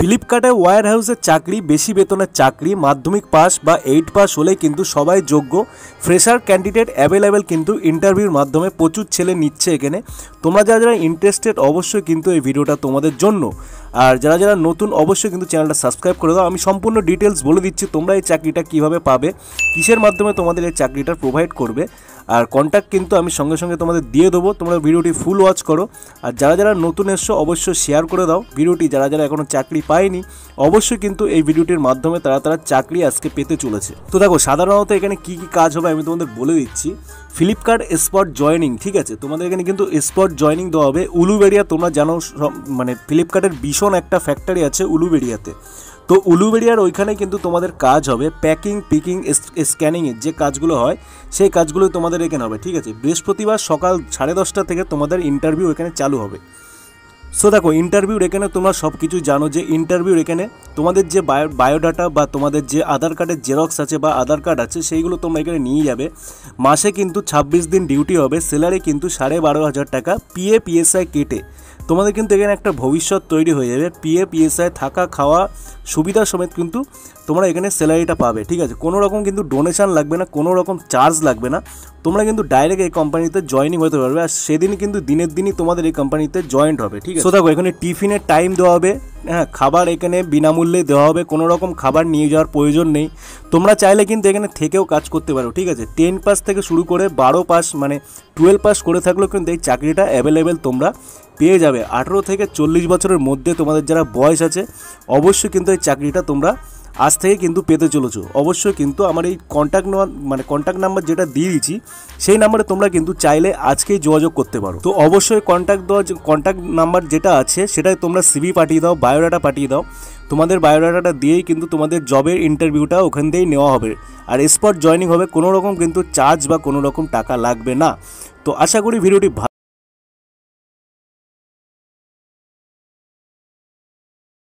ফ্লিপকার্টে ওয়্যার হাউসের চাকরি, বেশি বেতনের চাকরি, মাধ্যমিক পাস বা 8 পাস হলেই কিন্তু সবাই যোগ্য। ফ্রেশার ক্যান্ডিডেট অ্যাভেলেবেল, কিন্তু ইন্টারভিউর মাধ্যমে প্রচুর ছেলে নিচ্ছে এখানে। তোমরা যারা যারা ইন্টারেস্টেড অবশ্যই কিন্তু এই ভিডিওটা তোমাদের জন্য। আর যারা যারা নতুন অবশ্যই কিন্তু চ্যানেলটা সাবস্ক্রাইব করে দাও। আমি সম্পূর্ণ ডিটেলস বলে দিচ্ছি তোমরা এই চাকরিটা কীভাবে পাবে, কিসের মাধ্যমে তোমাদের এই চাকরিটা প্রোভাইড করবে, আর কন্ট্যাক্ট কিন্তু আমি সঙ্গে সঙ্গে তোমাদের দিয়ে দেবো। তোমরা ভিডিওটি ফুল ওয়াচ করো। আর যারা যারা নতুন এসছো অবশ্যই শেয়ার করে দাও ভিডিওটি। যারা যারা এখনও চাকরি পায়নি অবশ্যই কিন্তু এই ভিডিওটির মাধ্যমে তারা চাকরি আজকে পেতে চলেছে। তো দেখো, সাধারণত এখানে কি কি কাজ হবে আমি তোমাদের বলে দিচ্ছি। ফ্লিপকার্ট স্পট জয়নিং, ঠিক আছে, তোমাদের এখানে কিন্তু স্পট জয়নিং দেওয়া হবে। উলুবেড়িয়া, তোমরা জানো মানে ফ্লিপকার্টের ভীষণ একটা ফ্যাক্টরি আছে উলুবেড়িয়াতে। তো উলুবেড়িয়ার ওইখানে কিন্তু তোমাদের কাজ হবে প্যাকিং, পিকিং, স্ক্যানিংয়ের যে কাজগুলো হয় সেই কাজগুলো তোমাদের এখানে হবে, ঠিক আছে। বৃহস্পতিবার সকাল 10:30 থেকে তোমাদের ইন্টারভিউ এখানে চালু হবে। সো দেখো, ইন্টারভিউর এখানে তোমরা সব কিছু জানো যে ইন্টারভিউর এখানে তোমাদের যে বায়োডাটা বা তোমাদের যে আধার কার্ডের জেরক্স আছে বা আধার কার্ড আছে সেইগুলো তোমরা এখানে নিয়ে যাবে। মাসে কিন্তু 26 দিন ডিউটি হবে। স্যালারি কিন্তু 12,500 টাকা, PF-PSI কেটে তোমাদের কিন্তু এখানে একটা ভবিষ্যৎ তৈরি হয়ে যাবে। PF-PSI থাকা খাওয়া সুবিধা সমেত কিন্তু তোমরা এখানে স্যালারিটা পাবে, ঠিক আছে। কোনো রকম কিন্তু ডোনেশন লাগবে না, কোনো রকম চার্জ লাগবে না। তোমরা কিন্তু ডাইরেক্ট এই কোম্পানিতে জয়েনিং হতে পারবে। আর সেদিন কিন্তু দিনের দিনই তোমাদের এই কোম্পানিতে জয়েন্ট হবে, ঠিক আছে। তো দেখো, এখানে টিফিনের টাইম দেওয়া হবে, হ্যাঁ, খাবার এখানে বিনামূল্যে দেওয়া হবে, কোনো রকম খাবার নিয়ে যাওয়ার প্রয়োজন নেই। তোমরা চাইলে কিন্তু এখানে থেকেও কাজ করতে পারো, ঠিক আছে। 10 পাস থেকে শুরু করে 12 পাস মানে 12 পাস করে থাকলেও কিন্তু এই চাকরিটা অ্যাভেলেবেল তোমরা পেয়ে যাবে। 18 থেকে 40 বছরের মধ্যে তোমাদের যারা বয়স আছে অবশ্যই কিন্তু এই চাকরিটা তোমরা আজ থেকে কিন্তু পেতে চলেছো। অবশ্যই কিন্তু আমার এই কন্ট্যাক্ট নাম্বার যেটা দিয়ে দিচ্ছি সেই নাম্বারে তোমরা কিন্তু চাইলে আজকেই যোগাযোগ করতে পারো। তো অবশ্যই কন্ট্যাক্ট নাম্বার যেটা আছে সেটাই তোমরা CV পাঠিয়ে দাও, বায়োডাটা পাঠিয়ে দাও। তোমাদের বায়োডাটাটা দিয়েই কিন্তু তোমাদের জবের ইন্টারভিউটা ওখান দিয়েই নেওয়া হবে। আর স্পট জয়েনিং হবে, কোনো রকম কিন্তু চার্জ বা কোনো রকম টাকা লাগবে না। তো আশা করি ভিডিওটি